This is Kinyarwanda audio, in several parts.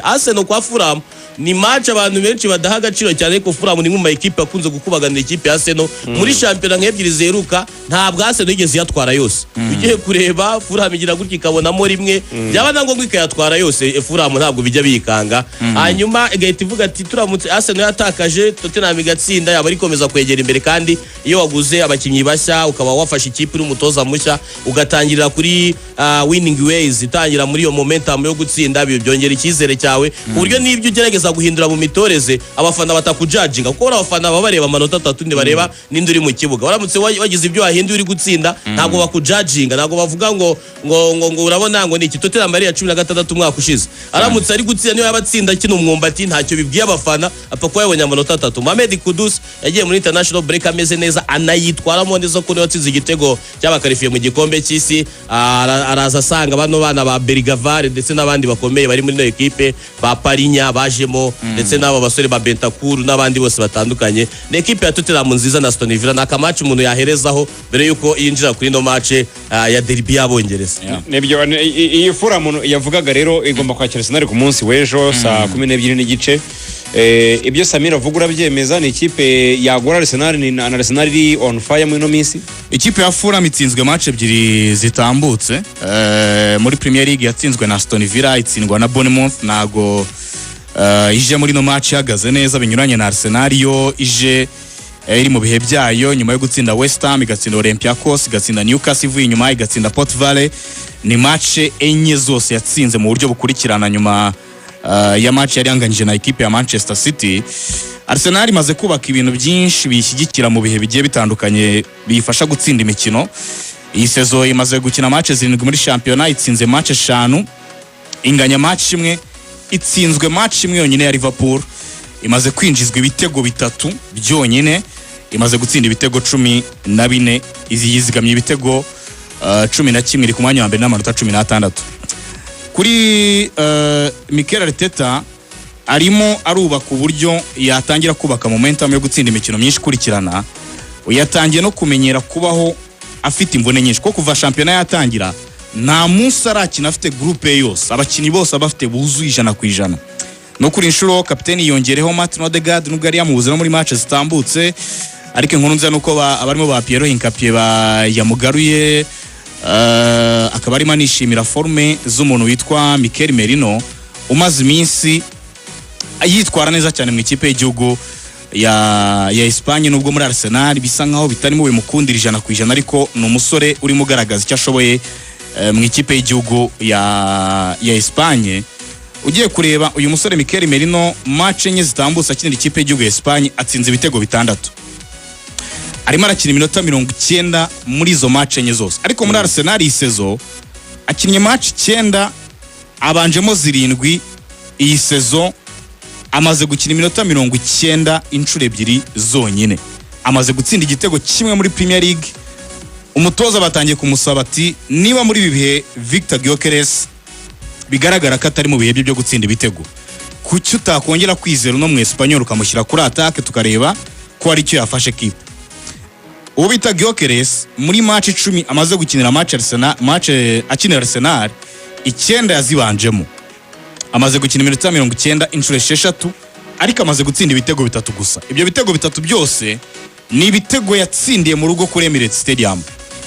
Arsenal kwa Fulham ni match abantu benshi badaha agaciro cyane ko Fulham ni mu equipe akunze gukubaganira ikipe ya Arsenal muri championnat nk'ebyiri zeruka ntabwo Arsenal yigeze yatwara yose ugiye kureba Fulham igira gutya ikabonamo rimwe byaba ngo ikayatwara yose Fulham ntabwo bijya bikanga hanyuma igahita ivuga ati turamutse Arsenal yatakaje Tottenham igatsinda yaba ari komeza kwegera imbere kandi iyo waguze abakinnyi bashya ukaba wafashe ikipe n'umutoza mushya ugatangirira kuri winning ways itangira muri iyo momentum yo gutsinda byongera icyizere cyawe ku buryo nibyo ugerageza guhindura mu mitoreze abafana batakujudginga kuko abafana baba bareba amanota 3 ndi bareba ninde uri mu kibuga waramutse wagize ibyo wahinduye uri gutsinda ntabwo bakujudginga ntabwo bavuga ngo urabona ngo ni iki Tottenham ya 16 umwaka ushize aramutse ari gutsinda niyo yabatsinda kino umwumbati ntacyo bibwiye abafana apfa ko yabonye amanota 3 Mohamed Kudus yagiye muri international break ameze neza anayitwaramo neza ko yatsinze igitego cy'abakarifiye mu gikombe cy'isi araza asanga bano bana ba Bergavare ndetse n'abandi bakomeye bari muri no equipe ba Parinya bajemo ndetse n'abo basore ba Bentancur n'abandi bose batandukanye ni equipe ya Tottenham nziza na Aston Villa nakamaci umuntu yaherezaho mbere yuko yinjira kuri no match ya derby y'abongereza nebyo iyi Fulham yavugaga rero igomba kwakira Arsenal ku munsi w'ejo saa 12 n'igice ibyo Samira avuga urabyemeza ni ikipe yagora Arsenal ni na Arsenal iri on fire muri no minsi ikipe ya Fulham itsinzwe match ebyiri zitambutse muri Premier League yatsinzwe na Aston Villa itsindwa na Bournemouth nago ije muri no match yagaze neza binyuranye na Arsenal yo ije iri mu bihe byayo nyuma yo gutsinda West Ham igatsinda Olympiacos igatsinda Newcastle ivuye inyuma igatsinda Port Vale ni match enye zose yatsinze mu buryo bukurikirana nyuma ya match yari yanganyije na equipe ya Manchester City. Arsenal imaze kubaka ibintu byinshi bishyigikira mu bihe bigiye bitandukanye bifasha gutsinda imikino. Iyi sezo imaze gukina match 7 muri championnat itsinze match 5 inganya match imwe itsinzwe match imwe yonyine ya Liverpool imaze kwinjizwa ibitego 3 byonyine imaze gutsinda ibitego 14 izi yizigamye ibitego 11 iri ku mwanya wa mbere n'amanota 16 kuri Mikel Arteta arimo arubaka uburyo yatangira kubaka momentum yo gutsinda imikino myinshi kurikirana uyatangiye no kumenyera kubaho afite imvune nyinshi ko kuva championnat yatangira nta munsi arakina afite groupe yose abakinnyi bose abafite buzuye 100% no kuri inshuro kapiteni yongereho Martin Odegaard nubwo ari yamubuze no muri match zitambutse ariko inkuru nza nuko abarimo ba Pierre Hincapie yamugaruye akaba arimo anishimira forme z'umuntu witwa Mikel Merino umaze iminsi yitwara neza cyane mu ikipe y'igihugu ya Espagne nubwo muri Arsenal bisa nkaho bitarimo bimukundira 100% ariko ni umusore urimo ugaragaza icyo ashoboye mu ikipe y'igihugu ya Espagne ugiye kureba uyu musore Mikel Merino match enye zitambutse akinira ikipe y'igihugu ya Espagne atsinze ibitego 6 arimo arakina iminota 90 muri izo match enye zose ariko muri Arsenal iyi sezo akinnye match 9 abanjemo 7 iyi sezo amaze gukina iminota 90 inshuro ebyiri zonyine amaze gutsinda igitego kimwe muri Premier League umutoza batangiye kumusaba ati niba muri bibihe Victor Gyökeres bigaragara ko atari mu bihe byo gutsinda ibitego kuki utakongera kwizera no mu Espanyol ukamushyira kuri attaque tukareba ko ari cyo yafashe kipe ubu bita Gyökeres muri match 10 amaze gukinira match akinira Arsenal 9 yazibanjemo amaze gukina iminota 90 inshuro 6 ariko amaze gutsinda ibitego 3 gusa ibyo bitego 3 byose ni ibitego yatsindiye mu rugo kuri Emirates Stadium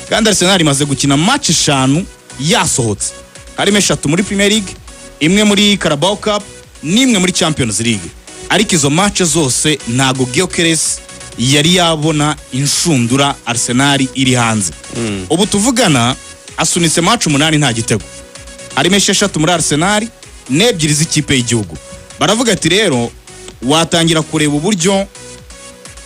kandi Arsenal imaze gukina match 5 yasohotse harimo 3 muri Premier League imwe muri Carabao Cup n'imwe muri Champions League ariko izo match zose ntago Gyökeres yari yabona inshundura Arsenal iri hanze ubu tuvugana asunitse match 8 nta gitego harimo 6 muri Arsenal n'ebyiri z'ikipe y'igihugu baravuga ati rero watangira kureba uburyo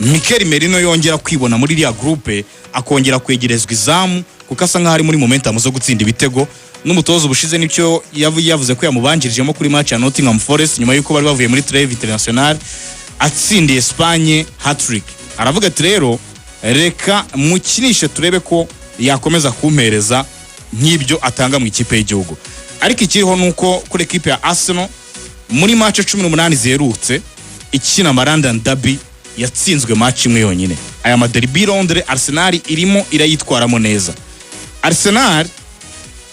Mikel Merino yongera kwibona muri iriya groupe akongera kwegerezwa izamu kuko asa nkaho ari muri momentum zo gutsinda ibitego n'umutozo ubushize nicyo yavuze ko yamubanjirijemo kuri match ya Nottingham Forest nyuma yuko bari bavuye muri Trêve International atsindiye Espagne hat-trick aravuga ati rero reka mukinishe turebe ko yakomeza kumpereza nk'ibyo atanga mu ikipe y'igihugu ariko ikiriho nuko kuri equipe ya Arsenal muri match 18 zerutse ikina London Derby yatsinzwe match imwe yonyine aya maderby Londres Arsenal irimo irayitwaramo neza Arsenal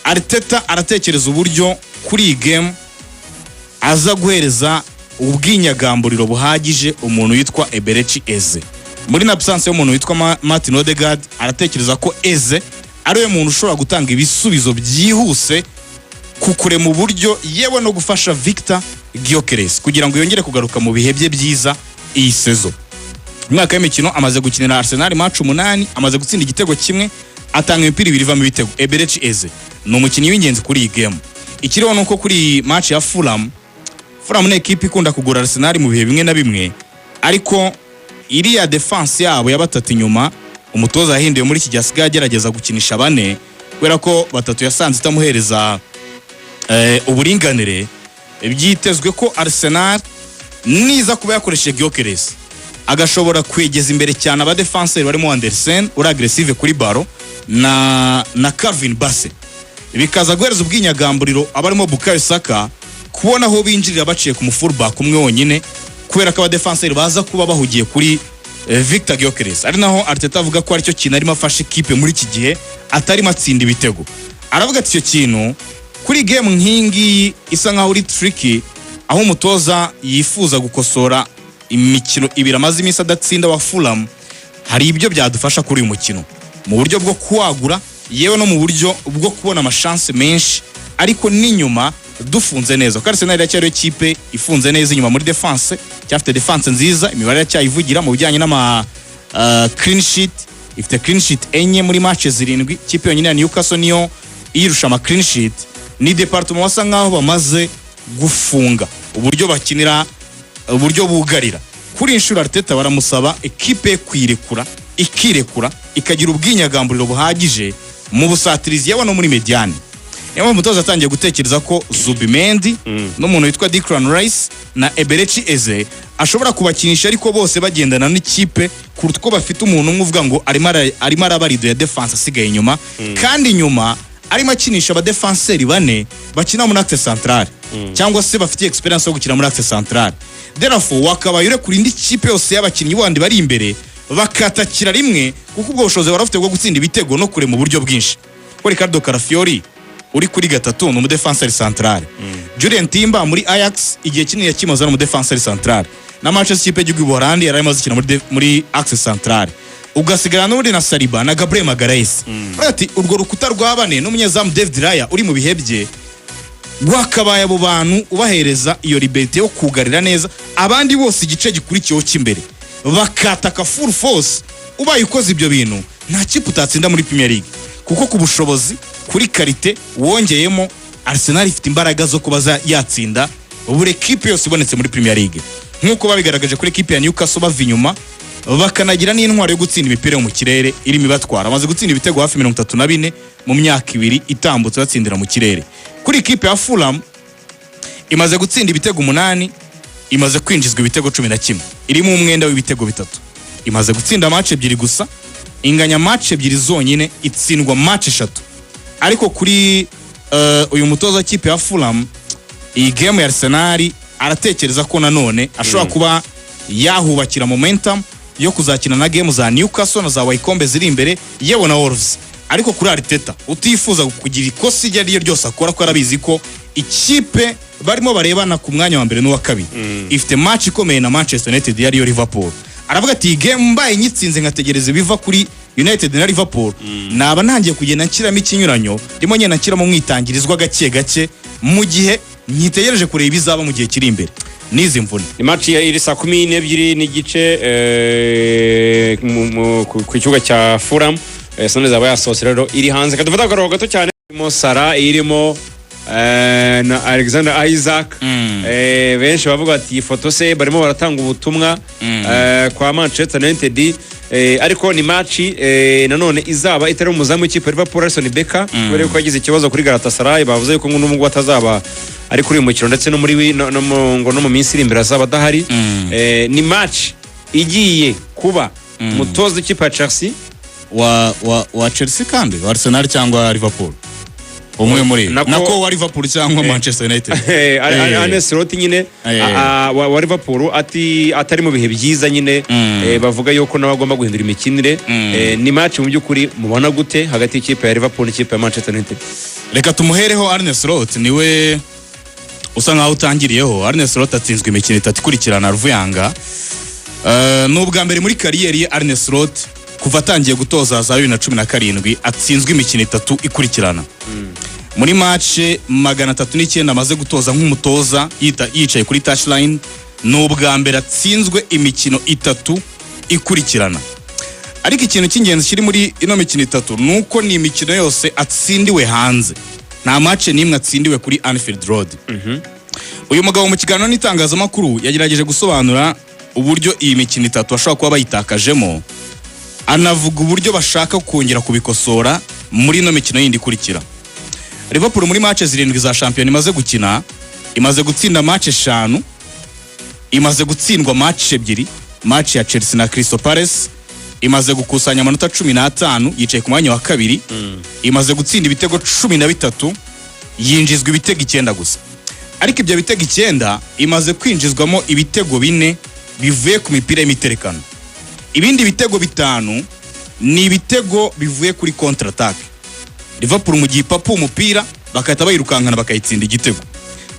Arteta aratekereza uburyo kuri iyi game aza guhereza ubwinyagamburiro buhagije umuntu witwa Eberechi Eze. Muri na absence y'umuntu witwa Martin Odegaard, aratekereza ko Eze ari we muntu ushobora gutanga ibisubizo byihuse kukure mu buryo yewe no gufasha Victor Gyökeres kugira ngo yongere kugaruka mu bihe bye byiza iyi sezo. Mwaka w'imikino amaze gukinira Arsenal match 8, amaze gutsinda igitego kimwe, atanga imipira 2 ivamo ibitego. Eberechi Eze ni umukinnyi w'ingenzi kuri iyi game. Ikiriho nuko kuri match ya Fulham ni ekipe ikunda kugura Arsenal mu bihe bimwe na bimwe, ariko iriya defense yabo ya batatu inyuma umutoza yahinduye muri iki gihe agerageza gukinisha bane kubera ko batatu yasanze itamuhereza uburinganire. Byitezwe ko Arsenal niza kuba yakoresheje Gyökeres agashobora kwegeza imbere cyane aba defenseur barimo Andersen uri aggressive kuri baro na Calvin Bassey, bikaza guhereza ubwinyagamburiro abarimo Bukayo Saka kubona aho binjirira baciye ku fullback umwe wonyine, kubera ko aba defenseur baza kuba bahugiye kuri Victor Gyökeres. Ari naho Arteta avuga ko aricyo kintu arimo afasha ikipe muri iki gihe atari matsinda ibitego. Aravuga ati icyo kintu kuri game nk'ingi isa nkaho uri tricky, aho umutoza yifuza gukosora imikino 2 amaze iminsi adatsinda wa Fulham, hari ibyo byadufasha kuri uyu mukino mu buryo bwo kuwagura yewe no mu buryo bwo kubona amashance menshi, ariko n'inyuma dufunze neza. Ko Arsenal iracyari ikipe ifunze neza inyuma muri defense, cyafite defense nziza, imibare yacyayivugira mu bijyanye n'ama clean sheet, ifite clean sheet 4 muri matches 7. Ikipe yonyine ya Newcastle niyo irusha ama clean sheet. Ni departement wasa nkaho bamaze gufunga uburyo bakinira, uburyo bugarira. Kuri inshuro Arteta baramusaba ekipe kwirekura, ikirekura ikagira ubwinyagamburiro buhagije mu busatirizi yawe no muri mediane. Niyo umutoza atangiye gutekereza ko Zubimendi n'umuntu witwa Declan Rice na Eberechi Eze ashobora kubakinisha, ariko bose bagendana n'ikipe kuruta ko bafite umuntu umwe uvuga ngo arimo arabarido ya defense asigaye inyuma, kandi inyuma arimo akinisha aba defenseurs 4 bakina muri axe central cyangwa se bafite experience yo gukina muri axe central. Therefore wakabaye ure kuri indi kipe yose y'abakinnyi bandi bari imbere bakatakira rimwe, kuko ubwo bushobozi barafite bwo gutsinda ibitego no kure mu buryo bwinshi. Ko Ricardo Carafiori uri kuri gatatu no mu defenseur central, Julian Timber muri Ajax igihe kinini yakimaza no mu defenseur central, na Manchester City y'u Buholandi yarimo zikina muri axe central. Ugasigara n'uri na Saliba na Gabriel Magalhaes. Ati urwo rukuta rw'abane n'umunyezamu David Raya uri mu bihebye gwakabaye abo bantu ubahereza iyo liberté yo kugarira neza abandi bose igice gikurikiyeho cy'imbere bakataka full force. Ubaye ukoze ibyo bintu nta kipe utatsinda muri Premier League, kuko ku bushobozi kuri karite wongeyemo Arsenal ifite imbaraga zo kubaza yatsinda buri equipe yose ibonetse muri Premier League, nkuko babigaragaje kuri equipe ya Newcastle bava inyuma bakanagira n'intwaro yo gutsinda imipira yo mu kirere irimo ibatwara. Amaze gutsinda ibitego hafi 34 mu myaka 2 itambutse batsindira mu kirere. Kuri equipe ya Fulham imaze gutsinda ibitego 8, imaze kwinjizwa ibitego 11, irimo umwenda w'ibitego 3. Imaze gutsinda match 2 gusa, inganya match 2 zonyine, itsindwa match 3. Ariko kuri uyu mutoza kipe ya Fulham iyi game ya Arsenal aratekereza ko nanone ashobora kuba yahubakira momentum yo kuzakina na game za Newcastle na za Wycombe ziri imbere yewe na Wolves. Ariko kuri Arteta utifuza kugira ikosi iryo ari ryo ryose akora, ko arabizi ko ikipe barimo barebana ku mwanya wa mbere n'uwa kabiri ifite match ikomeye na Manchester United yariyo Liverpool. Aravuga ati game mbaye nyitsinze ngategereza biva kuri United na Liverpool, naba ntangiye kugenda nkiramo ikinyuranyo ndimo nyena nkiramo mwitangirizwa gake gake mu gihe nyitegereje kureba ibizaba mu gihe kiri imbere nizi mvune. Ni match ya iri saa 12 n'igice ku kibuga cya Fulham. Sone zaba yasohotse rero iri hanze, kadufata akaro gato cyane, irimo Sara, irimo na Alexander Isaac. Benshi bavuga ati ifoto se barimo baratanga ubutumwa kwa Manchester United, ariko ni match nanone izaba itari umuzamu w'ikipe Liverpool Alisson Becker kubera ko yagize ikibazo kuri Galatasaray. Bavuze yuko n'umugwa atazaba ari kuri uyu mukino, ndetse no muri no mu minsi iri imbere azaba adahari. Ni match igiye kuba mutoza w'ikipe ya Chelsea wa Chelsea kandi Arsenal cyangwa Liverpool, umwe muri nako wa Liverpool cyangwa Manchester United. Ancelotti nyine wa Liverpool atari mu bihe byiza nyine, bavuga yuko nawe agomba guhindura imikinire. Ni match mu by'ukuri mubona gute hagati y'ikipe ya Liverpool n'ikipe ya Manchester United? Reka tumuhereho Arne Slot, niwe usa nkaho utangiriyeho. Arne Slot atsinzwe imikino 3 ikurikirana Ruvuyanga. N'ubwa mbere muri kariyeri ye Arne Slot kuva atangiye gutoza za 2017 atsinzwe imikino 3 ikurikirana. Muri match 309 amaze gutoza nk'umutoza yicaye kuri touchline, n'ubwa mbere atsinzwe imikino 3 ikurikirana. Ariko ikintu cy'ingenzi kiri muri ino mikino 3 nuko ni imikino yose atsindiwe hanze, nta match nimwe atsindiwe kuri Anfield Road. Uyu mugabo mu kiganiro n'itangazamakuru yagerageje gusobanura uburyo iyi mikino 3 bashobora kuba bayitakajemo, anavuga uburyo bashaka kongera kubikosora muri ino mikino yindi ikurikira. Liverpool muri match 7 za champion imaze gukina, imaze gutsinda match 5, imaze gutsindwa match 2, match ya Chelsea na Crystal Palace, imaze gukusanya amanota 15, yicaye ku mwanya wa kabiri, imaze gutsinda ibitego 13, yinjizwa ibitego 9 gusa. Ariko ibyo bitego 9 imaze kwinjizwamo ibitego 4 bivuye ku mipira y'imiterekano. Ibindi bitego 5 ni ibitego bivuye kuri counter attack. Liverpool mu gihe papu umupira bakahita bayirukankana bakayitsinda igitego.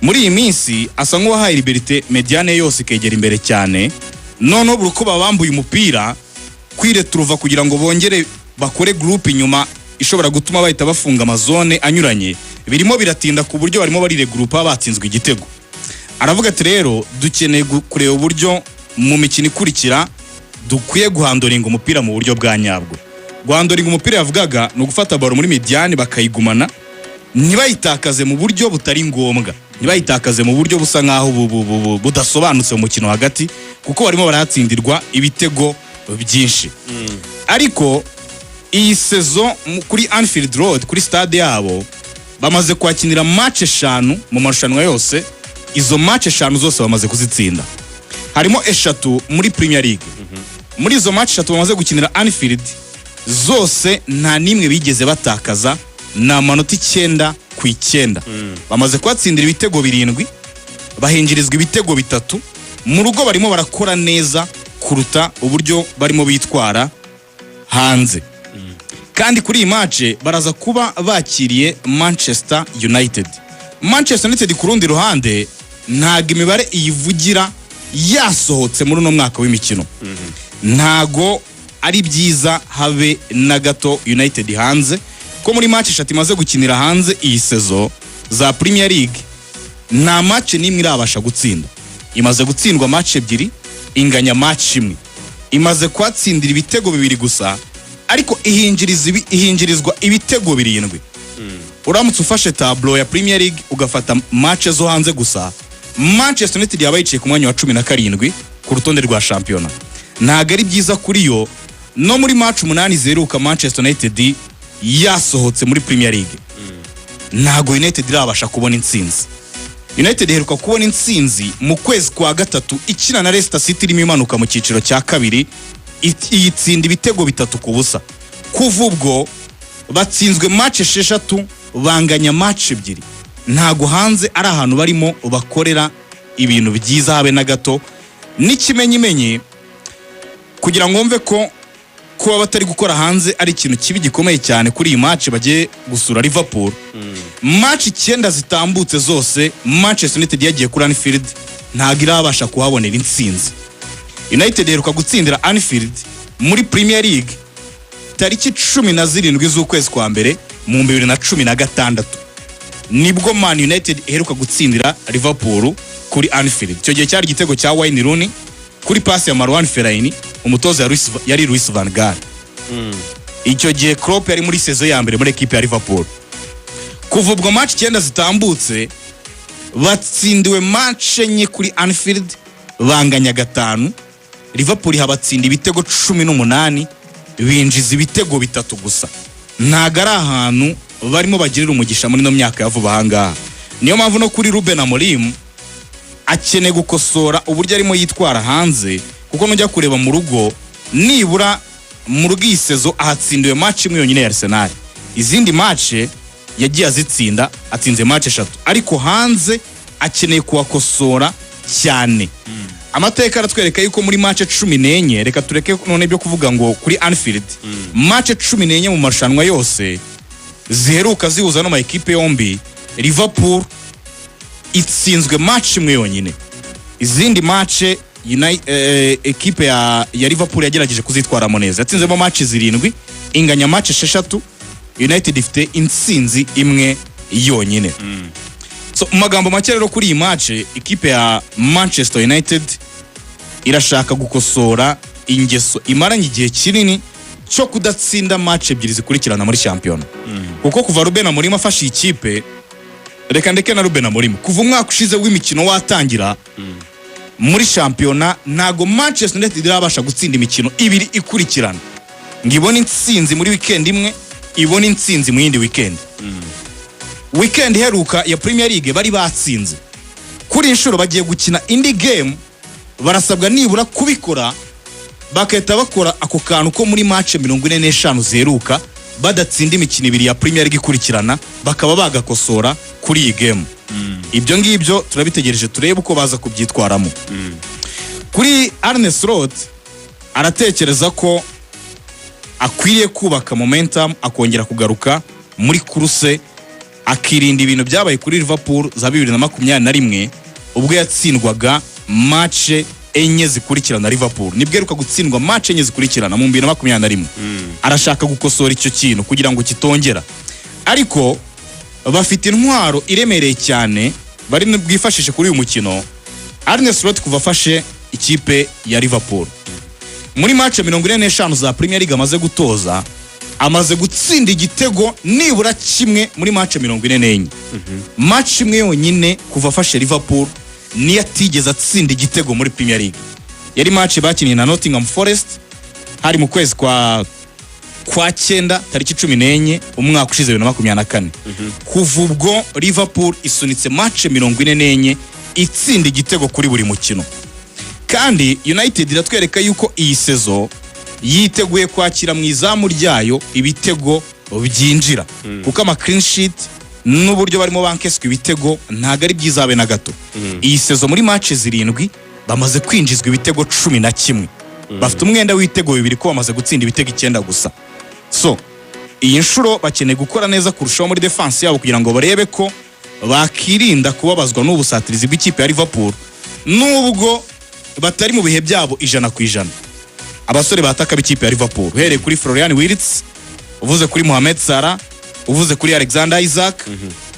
Muri iyi minsi asa nk'uwahaye liberté mediane yose ikegera imbere cyane, noneho buruko babambuye umupira kwiretruva kugira ngo bongere bakore group inyuma ishobora gutuma bahita bafunga amazone anyuranye, birimo biratinda ku buryo barimo barire group batsinzwe igitego. Aravuga ati rero dukeneye kureba uburyo mu mikino ikurikira dukwiye guhandoringa umupira mu buryo bwa nyabwo. Guhandoringa umupira yavugaga no gufata baro muri mediane bakayigumana, ntibayitakaze mu buryo butari ngombwa, ntibayitakaze mu buryo busa nkaho budasobanutse mu mukino hagati, kuko barimo baratsindirwa ibitego byinshi. Ariko iyi sezo kuri Anfield Road kuri stade yabo bamaze kwakinira match 5 mu marushanwa yose, izo match 5 zose bamaze kuzitsinda. Harimo 3 muri Premier League. Muri izo match 3 bamaze gukinira Anfield zose nta nimwe bigeze batakaza, na manota 9/9. Bamaze kwatsindira ibitego 7, bahinjirizwa ibitego 3, mu rugo barimo barakora neza kuruta uburyo barimo bitwara hanze. Kandi kuri iyi match baraza kuba bakiriye Manchester United. Manchester United ku rundi ruhande ntago imibare iyivugira yasohotse muri uno mwaka w'imikino. Ntago ari byiza habe na gato United hanze, ko muri match 3 imaze gukinira hanze iyi sezo za Premier League nta match nimwe irabasha gutsinda. Imaze gutsindwa match 2, inganya match 1, imaze kwatsindira ibitego 2 gusa, ariko ihinjirizwa ibitego 7. Uramutse ufashe tableau ya Premier League ugafata match zo hanze gusa, Manchester United yabayiciye ku mwanya wa 17 ku rutonde rwa shampiyona. Ntago ari byiza kuri yo. No muri match 8 zeruka Manchester United yasohotse muri Premier League, ntago United irabasha kubona intsinzi. United iheruka kubona intsinzi mu kwezi kwa gatatu ikina na Leicester City irimo imanuka mu cyiciro cya kabiri, iyitsinda ibitego 3-0. Kuva ubwo batsinzwe match 6, banganya match 2. Ntago hanze ari ahantu barimo bakorera ibintu byiza habe na gato. N'ikimenyimenyi kugira ngo mve ko kuba batari gukora hanze ari ikintu kibi gikomeye cyane kuri iyi match bagiye gusura Liverpool. Match 9 zitambutse zose Manchester United yagiye kuri Anfield ntago irabasha kuhabonera intsinzi. United iheruka gutsindira Anfield muri Premier League tariki 17 z'ukwezi kwa mbere mu 2016. Nibwo Man United iheruka gutsindira Liverpool kuri Anfield. Icyo gihe cyari igitego cya Wayne Rooney kuri pass ya Marwan Fellaini, umutoza yari Louis van Gaal. Icyo gihe Klopp yari muri sezo ya mbere muri equipe ya Liverpool. Kuva ubwo match 9 zitambutse batsindiwe match 4 kuri Anfield, banganya 5. Liverpool habatsinda ibitego 18, binjiza ibitego 3 gusa. Ntago ari ahantu barimo bagirira umugisha muri no myaka yavuba hangaha. Niyo mpamvu no kuri Ruben Amorim akeneye gukosora uburyo arimo yitwara hanze, kuko nujya kureba mu rugo nibura mu rwisezo ahatsindiwe match 1 yonyine ya Arsenal. Izindi match yagiye azitsinda, atsinze match 3, ariko hanze akeneye kuwakosora cyane. Amateka aratwereka yuko muri match 14, reka tureke none byo kuvuga ngo kuri Anfield, match 14 mu marushanwa yose ziheruka zihuza no ma equipe yombi, Liverpool itsinzwe match imwe yonyine. Izindi match ekipe ya Liverpool yagerageje kuzitwaramo neza, yatsinzemo match 7, inganya match 6, United ifite intsinzi imwe yonyine. So mu magambo make rero kuri iyi match ikipe ya Manchester United irashaka gukosora ingeso imaranye igihe kinini cyo kudatsinda match ebyiri zikurikirana muri shampiyona. Kuko kuva Ruben Amorim afashe ikipe, reka ndeke na Ruben Amorim, kuva umwaka ushize w'imikino watangira muri shampiyona ntago Manchester United irabasha gutsinda imikino ibiri ikurikirana. Ngibona intsinzi muri weekend imwe, ibona intsinzi mu yindi weekend. Weekend heruka ya Premier League bari batsinze. Kuri inshuro bagiye gukina indi game, barasabwa nibura kubikora bakahita bakora ako kantu ko muri match 45 zeruka badatsinda imikino ibiri ya Premier League ikurikirana, bakaba bagakosora kuri iyi game. Ibyo ngibyo turabitegereje turebe uko baza kubyitwaramo. Kuri Arne Slot aratekereza ko akwiriye kubaka momentum, akongera kugaruka muri kuruse, akirinda ibintu byabaye kuri Liverpool za 2021 ubwo yatsindwaga match enye zikurikirana Liverpool. Nibweruka gutsindwa match enye zikurikirana mu 2021. Arashaka gukosora icyo kintu kugira ngo kitongera. Ariko bafite intwaro iremereye cyane bari bwifashishe kuri uyu mukino. Arne Slot kuva afashe ikipe ya Liverpool muri match 45 za Premier League amaze gutoza, amaze gutsinda igitego nibura kimwe muri match 44. Match imwe yonyine kuva afashe Liverpool ni yatigeze atsinda igitego muri Premier League. Yari match bakiniye na Nottingham Forest hari mu kwezi kwa 9 tariki 14 umwaka ushize 2024. Kuva ubwo Liverpool isunitse match 44 itsinda igitego kuri buri mukino. Kandi United iratwereka yuko iyi sezo yiteguye kwakira mu izamu ryayo ibitego byinjira. Kuko ama clean sheet n'uburyo barimo bankeswe ibitego ntago ari byizabe na gato. Iyi sezo muri match 7 bamaze kwinjizwa ibitego 11. Bafite umwenda w'ibitego 2 ko bamaze gutsinda ibitego 9 gusa. So iyi nshuro bakeneye gukora neza kurushaho muri defense yabo kugira ngo barebe ko bakirinda kubabazwa n'ubusatirizi bw'ikipe ya Liverpool nubwo batari mu bihe byabo 100%. Abasore bataka b'ikipe ya Liverpool uhereye kuri Florian Wirtz, uvuze kuri Mohamed Salah, uvuze kuri Alexander Isaac,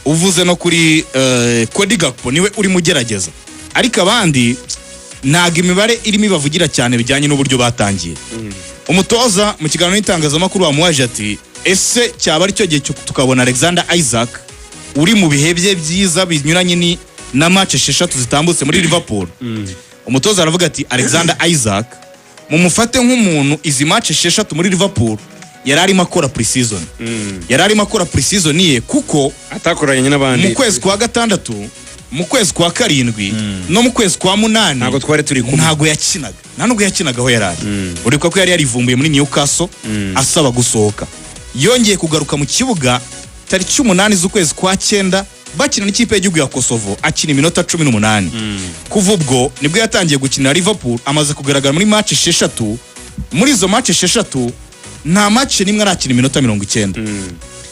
uvuze no kuri Cody Gakpo niwe uri mugerageza. Ariko abandi ntago imibare irimo bavugira cyane bijyanye n'uburyo batangiye. Umutoza mu kiganiro n'itangazamakuru wamuwaje ati ese cyaba ari cyo gihe tukabona Alexander Isaac uri mu bihe bye byiza binyuranye ni na match 6 zitambutse muri Liverpool. Umutoza aravuga ati Alexander Isaac mumufate nk'umuntu izi match 6 muri Liverpool yari arimo akora pre-season. Yari arimo akora pre-season ye kuko atakoranye n'abandi mu kwezi kwa 6, mu kwezi kwa 7 no mu kwezi kwa 8 ntago twari turi kumwe, ntago yakinaga, nubwo yakinaga aho yarari. Uriko ko yari yarivumbuye muri Newcastle asaba gusohoka, yongeye kugaruka mu kibuga tariki 8 z'ukwezi kwa 9 bakina n'ikipe y'igihugu ya Kosovo, akina iminota 18. Kuva ubwo nibwo yatangiye gukina Liverpool, amaze kugaragara muri match 6. Muri izo match 6 nta match nimwe arakina iminota 90.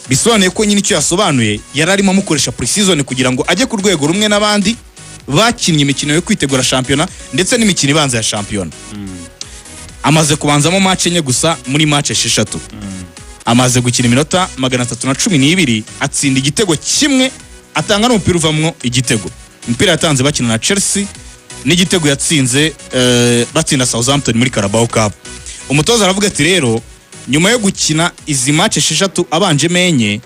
Bisobanuye ko nyine icyo yasobanuye yari arimo amukoresha pre-season kugira ngo ajye ku rwego rumwe n'abandi bakinnye imikino yo kwitegura shampiyona ndetse n'imikino ibanza ya shampiyona. Amaze kubanzamo match enye gusa muri match 6. Amaze gukina iminota 312 atsinda igitego kimwe, atanga n'umupira uvamwo igitego. Umupira yatanze bakina na Chelsea n'igitego yatsinze batsinda Southampton muri Carabao Cup. Umutoza aravuga ati rero nyuma yo gukina izi match 6 abanje menye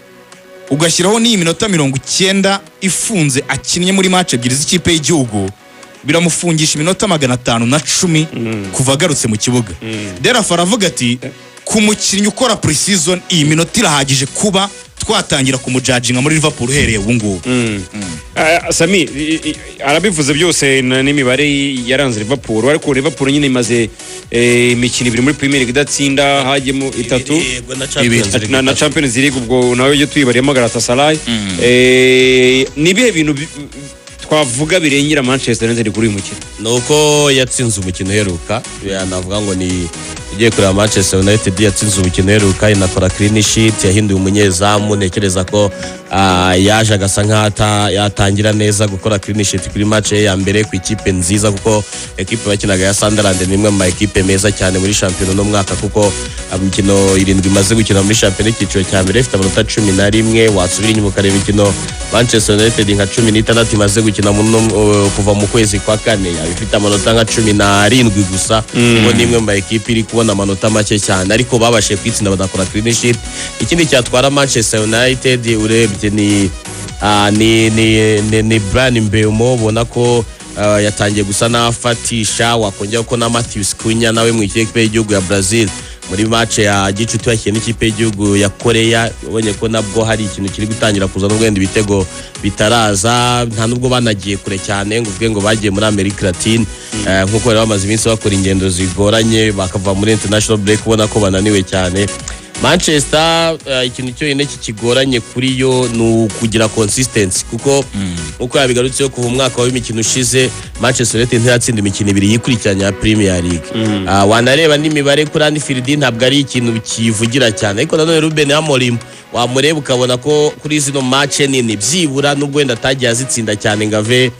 ugashyiraho ni iminota 90 ifunze akinnye muri match ebyiri z'ikipe y'igihugu, biramufungisha iminota 510 kuva agarutse mu kibuga. Derafa aravuga ati ku mukinnyi ukora pre-season iyi minota irahagije kuba twatangira kumujudginga muri Liverpool uhereye ubu ngubu. Sami arabivuze byose n'imibare yaranze Liverpool, ariko Liverpool nyine imaze imikino 2 muri Premier League idatsinda, hajyemo 3 na Champions League ubwo nawe yo tuyibariyemo Galatasaray. Nibihe bintu twavuga birengera Manchester United kuri uyu mukino? Nuko yatsinze umukino heruka, yanavuga ngo ni ugiye kureba Manchester United yatsinze umukino uheruka inakora clean sheet, yahinduye umunyezamu. Ntekereza ko yaje agasa nk'aho yatangira neza gukora clean sheet kuri match ya mbere ku ikipe nziza, kuko ekipe bakinaga ya Sunderland ni imwe mu ma ekipe meza cyane muri shampiyona no mwaka, kuko imikino 7 imaze gukina muri shampiyona icyiciro cya mbere ifite amanota 11. Wasubira inyuma ukareba imikino Manchester United nka 16 imaze gukina kuva mu kwezi kwa kane, ifite amanota nka 17 gusa, ngo ni imwe mu ekipe iri kubona amanota make cyane, ariko babashe kwitsinda badakora clean sheet. Ikindi cyatwara Manchester United urebye ni Brian Mbeumo, ubona ko yatangiye gusa nafatisha. Wakongera ko na Matheus Cunha nawe mu ikipe y'igihugu ya Brazil muri match ya gicuti yakiye n'ikipe y'igihugu ya Korea, ubonye ko nabwo hari ikintu kiri gutangira kuza n'ubwende ibitego bitaraza, nta nubwo banagiye kure cyane ngo ubwe ngo bagiye muri Amerika Latine, nkuko bari bamaze iminsi bakora ingendo zigoranye bakava muri international break, ubona ko bananiwe cyane. Manchester ikintu cyonyine kikigoranye kuri yo ni kugira consistency, kuko uko yabigarutseho kuva umwaka w'imikino ushize Manchester United ntiratsinda imikino 2 yikurikiranye ya Premier League. Wanareba n'imibare kuri Anfield ntabwo ari ikintu kivugira cyane, ariko nanone Ruben Amorim wamureba ukabona ko kuri zino match nini byibura nubwo wenda atagiye azitsinda cyane ngave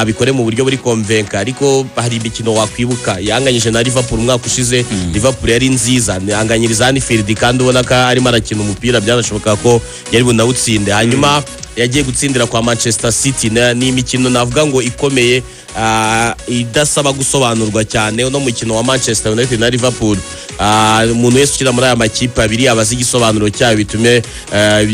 bikore mu buryo buri konvenka, ariko hari imikino wakwibuka yanganyije na Liverpool umwaka ushize. Liverpool yari nziza, yanganyiriza Anfield kandi ubona ko arimo arakina umupira, byanashoboka ko yari bunawutsinde. Hanyuma yagiye gutsindira kwa Manchester City, ni imikino navuga ngo ikomeye, idasaba gusobanurwa cyane. Uno mukino wa Manchester United na Liverpool, umuntu wese ukina muri aya makipe abiri abazi igisobanuro cyayo, bitume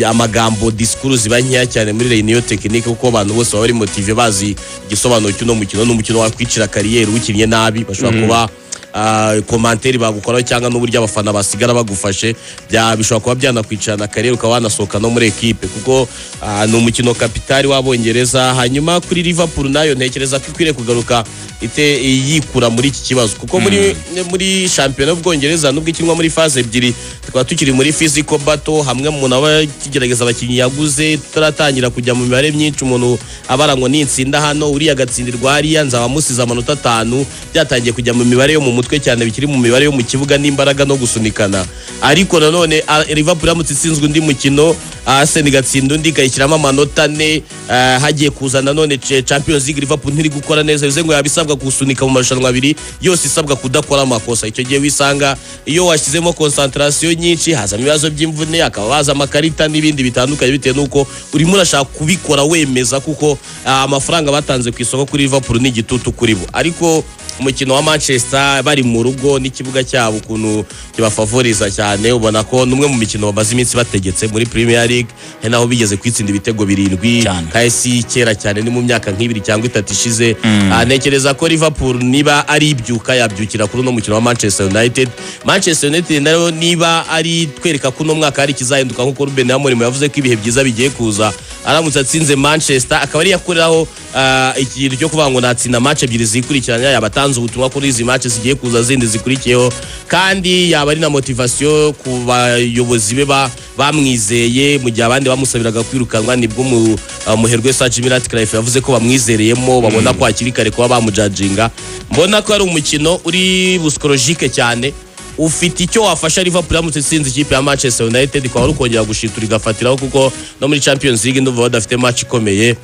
amagambo discours ziba nkeya cyane muri reunion technique, kuko abantu bose baba bari motive bazi igisobanuro cy'uno mukino. N'umukino wakwicira kariyeri ukinnye nabi, bashobora kuba komanteri bagukoraho cyangwa n'uburyo abafana basigara bagufashe bishobora kuba byanakwicana karere ukaba wanasohoka no muri ekipe, kuko ni umukino kapitali w'Abongereza. Hanyuma kuri Liverpool nayo ntekereza ko ikwiriye kugaruka yikura muri iki kibazo, kuko muri shampiyona y'Ubwongereza nubwo ikinwa muri phase ebyiri, tukaba tukiri muri physical battle, hamwe umuntu aba kigerageza abakinnyi yaguze tutaratangira kujya mu mibare myinshi, umuntu abara ngo nitsinda hano uriya gatsindirwa hariya nzaba musize amanota 5, byatangiye kujya mu mibare yo mu mutwe cyane, bikiri mu mibare yo mu kibuga n'imbaraga no gusunikana. Ariko nanone Liverpool yamutse itsinzwe undi mukino, Arsenal igatsinda undi ikayishyiramo amanota 4, hagiye kuza nanone Champions League Liverpool ntiri gukora neza, bize ngo yabisabwa gusunika mu marushanwa abiri yose, isabwa kudakora amakosa. Icyo gihe wisanga iyo washyizemo concentration nyinshi hazamo ibibazo by'imvune, akaba baza amakarita n'ibindi bitandukanye, bitewe nuko urimo urashaka kubikora wemeza, kuko amafaranga batanze ku isoko kuri Liverpool ni igitutu kuri bo. Ariko umukino wa Manchester bari mu rugo n'ikibuga cyabo ukuntu kibafavoriza cyane, ubona ko numwe mu mikino bamaze iminsi bategetse muri Premier League, naho bigeze kwitsinda ibitego 7 kasi kera cyane, ni mu myaka nk'ibiri cyangwa 3 ishize. Ntekereza ko Liverpool niba ari ibyuka yabyukira kuri no mukino wa Manchester United. Manchester United nayo niba ari twereka ko no mwaka ari kizahinduka, nkuko Ruben Amorim yavuze ko ibihe byiza bigiye kuza aramutse atsinze Manchester, akaba ari yakoreraho ikintu cyo kuvuga ngo natsinda match ebyiri zikurikiranya, yabatanze ubutumwa kuri izi match zigiye kuza zindi zikurikiyeho, kandi yaba ari na motivation ku bayobozi be bamwizeye mu gihe abandi bamusabiraga kwirukanwa. Nibwo muherwe Sajimi Ratcliffe yavuze ko bamwizereyemo, babona ko hakiri kare kuba bamujudginga. Mbona ko ari umukino uri psychologique cyane, ufite icyo wafasha Liverpool yamutse itsinze ikipe ya Manchester United, kwa rukongera gushitura igafatiraho, kuko no muri Champions League ndumva badafite match ikomeye.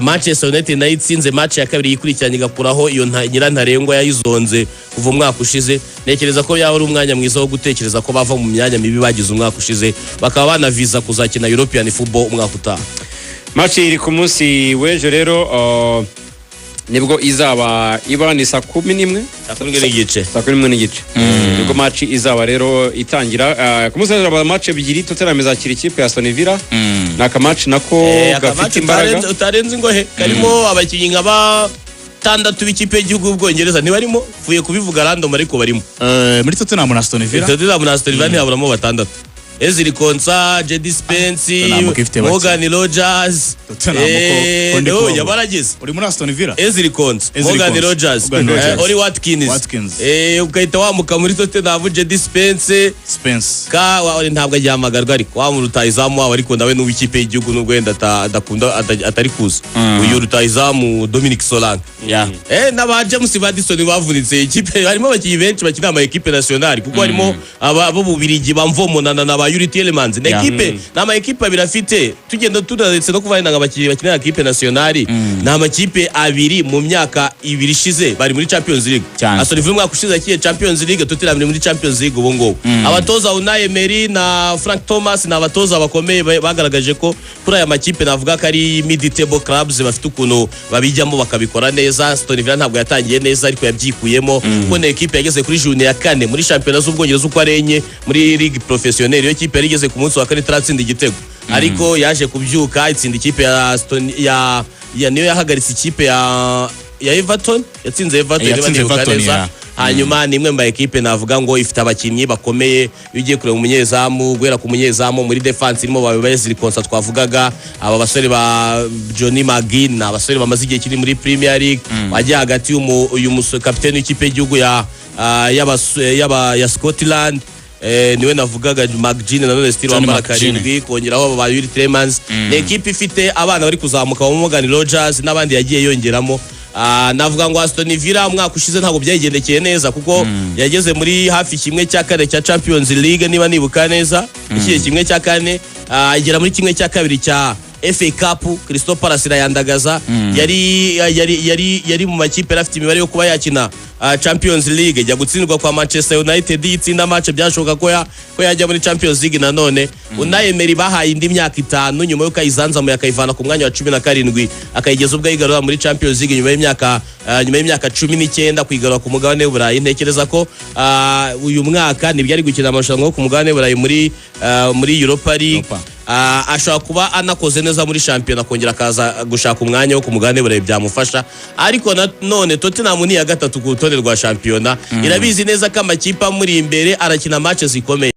Manchester United nayo itsinze match ya kabiri yikurikiranye igakuraho iyo nyirantarengwa yayizonze kuva umwaka ushize. Nekereza ko yaho ari umwanya mwiza wo gutekereza ko bava mu myanya mibi bagize umwaka ushize, bakaba bana visa kuzakina European football umwaka utaha. Match iri ku munsi w'ejo rero nibwo izaba ni saa 11 n'igice. Saa 11 n'igice nibwo match izaba rero itangira. Ku munsi w'ejo match ebyiri Tottenham izakira ikipe ya Aston Villa, naka match nako gafite imbaraga utarenze ingohe, karimo abakinnyi nk'aba 6 b'ikipe y'igihugu y'Ubwongereza ntibarimo, fuye kubivuga random ariko barimo muri Tottenham na Aston Villa. Tottenham na Aston Villa ntihaburamo 6. Ezri Konsa, Jedi Spence, Tottenham ko ifite bake. Morgan Rogers. Tottenham ko ndi kubaho. Yabaragize. uri muri Aston Villa Ezri Konsa, Ezri Morgan Konsa, Rogers, Morgan Rogers. Oli Watkins. Ukahita wamuka muri Tottenham Jedi Spence. Spence Ntabwo ajyamagarwa ariko wa mu Rutahizamu wabo ariko nawe n'uw'ikipe y'igihugu n'ubwo wenda atari kuza. Uyu Rutahizamu Dominic Solanke. N'aba James Madison bavunitse ikipe harimo abakinnyi benshi bakina ama equipe nationale kuko harimo abo bubirigi bamvomonana na ba Yuri Tielemans. Na equipe n'ama equipe abiri afite tugenda tunaretse no kuvana abakinnyi bakina equipe nationale na makipe abiri mu myaka ibiri ishize bari muri Champions League. Aston Villa mwaka ushize yakiye Champions League, Tottenham muri Champions League ubu ngubu. Abatoza Unai Emery na Frank Thomas na abatoza bakomeye bagaragaje ko kuri aya makipe navuga ko ari mid table clubs bafite ukuntu babijyamo bakabikora neza. Aston Villa ntabwo yatangiye neza ariko yabyikuyemo kuko ne equipe yageze kuri june ya 4 muri championnat z'Ubwongereza uko arenye muri ligue professionnelle. Iyo kipe yarigeze ku munsi wa 4 taratsinda igitego ariko yaje kubyuka itsinda ikipe ya Aston ya niyo yahagaritse ikipe ya Everton, yatsinze Everton neza. Hanyuma nimwe mu equipe navuga ngo ifite abakinnyi bakomeye. Iyo ugiye kureba umunyezamu guhera ku munyezamu muri defense irimo Ezri Konsa twavugaga, aba basore ba Johnny McGinn, abasore bamaze igihe kiri muri Premier League. Wajya hagati uyu kapiteni w'ikipe y'igihugu ya Scotland niwe navugaga McGinn na none still wambara karindwi kongeraho ba Yuri Tielemans. Ni equipe ifite abana bari kuzamuka mu Morgan Rogers n'abandi yagiye yongeramo. Navuga ngo Aston Villa umwaka ushize ntabwo byayigendekeye neza kuko yageze muri hafi kimwe cya kane cya Champions League niba nibuka neza, ikiye kimwe cya kane igera muri kimwe cya kabiri cya FA Cup. Crystal Palace irayandagaza. Yari mu makipe afite imibare yo kuba yakina Champions League, jya gutsindwa kwa Manchester United yitsinda match byashoboka ko yajya muri Champions League nanone. Unai Emery bahaye indi myaka 5 nyuma yo kayizanzamu yakayivana ku mwanya wa 17 akayigeza ubwo yigarura muri Champions League nyuma y'imyaka 19 kwigarura ku mugabane w'Uburayi. Ntekereza ko uyu mwaka nibyo ari gukina amarushanwa ku mugabane w'Uburayi muri Europa League. Ashobora kuba anakoze neza muri champion akongera akaza gushaka umwanya wo ku mugabane w'Uburayi byamufasha, ariko none Tottenham ni ya gatatu ku rutonde rwa champion irabizi neza ko amakipe amuri imbere arakina match zikomeye.